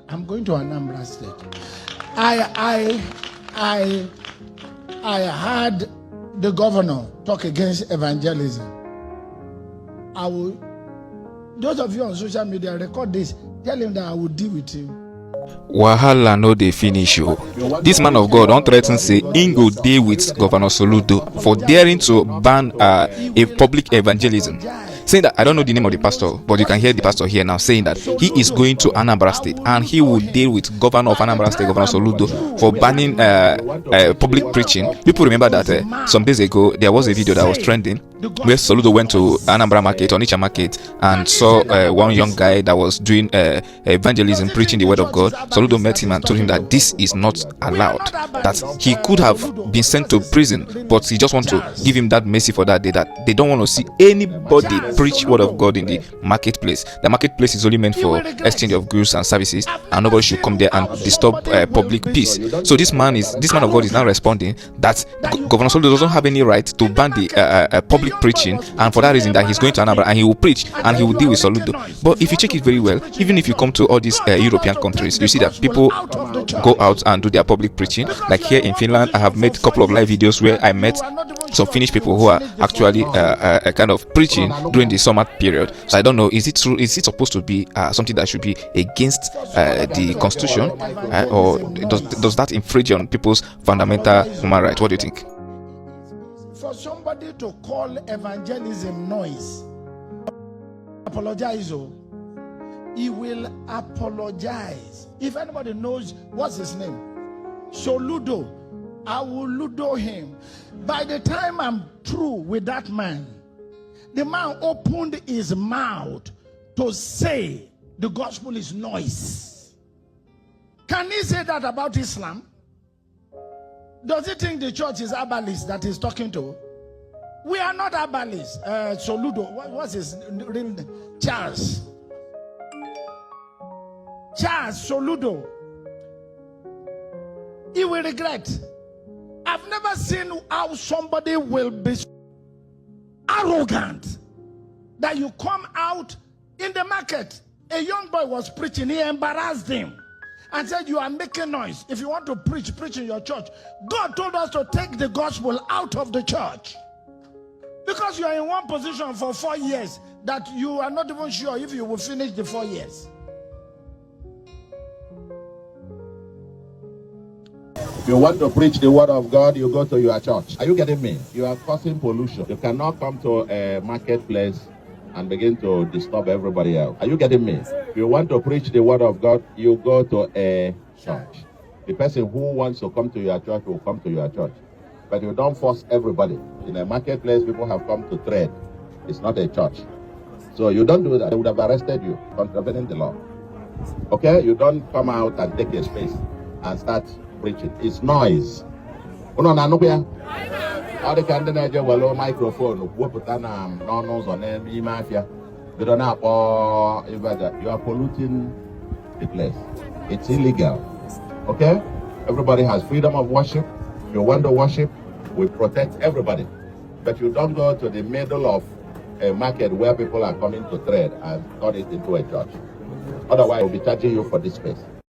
I'm going to Anambra State. I heard the governor talk against evangelism. I will, those of you on social media, record this. Tell him that I will deal with him. Wahala no dey finish you. This man of God don't threaten say he go deal with Governor Soludo for daring to ban a public evangelism. Saying that, I don't know the name of the pastor, but you can hear the pastor here now saying that he is going to Anambra State and he will deal with Governor of Anambra State, Governor Soludo, for banning public preaching. People remember that some days ago there was a video that was trending where Soludo went to Anambra Market, Onitsha Market, and saw one young guy that was doing evangelism, preaching the word of God. Soludo met him and told him that this is not allowed, that he could have been sent to prison, but he just wants to give him that mercy for that day, that they don't want to see anybody preach word of God in the marketplace. The marketplace is only meant for exchange of goods and services, and nobody should come there and disturb public peace. So this man of God is now responding that Governor Soludo doesn't have any right to ban the public preaching, and for that reason that he's going to Anambra and he will preach and he will deal with Soludo. But if you check it very well, even if you come to all these European countries, you see that people go out and do their public preaching. Like here in Finland, I have made a couple of live videos where I met some Finnish people who are actually kind of preaching during the summer period. So I don't know, is it true? Is it supposed to be something that should be against the constitution, or does that infringe on people's fundamental human rights? What do you think? For somebody to call evangelism noise, apologize. He will apologize. If anybody knows what's his name, Soludo, I will ludo him. By the time I'm through with that man, the man opened his mouth to say the gospel is noise. Can he say that about Islam? Does he think the church is Abalis that he's talking to? We are not Abalis. Soludo, what's his real name? Charles Soludo. He will regret. I've never seen how somebody will be arrogant that you come out in the market. A young boy was preaching. He embarrassed him and said, you are making noise. If you want to preach in your church. God told us to take the gospel out of the church. Because you are in one position for 4 years that you are not even sure if you will finish the 4 years. If you want to preach the word of God, you go to your church. Are you getting me? You are causing pollution. You cannot come to a marketplace and begin to disturb everybody else. Are you getting me? If you want to preach the word of God, you go to a church. The person who wants to come to your church will come to your church. But you don't force everybody. In a marketplace, people have come to trade. It's not a church. So you don't do that. They would have arrested you, contravening the law. Okay? You don't come out and take a space and start preaching. It's noise. Uno na nukya? All the candidate well microphone wopụta na n'ọnụ ụzọ n'ime afịa. You are polluting the place. It's illegal. Okay? Everybody has freedom of worship. If you want to worship, we protect everybody. But you don't go to the middle of a market where people are coming to trade and turn it into a church. Otherwise, we'll be charging you for this space.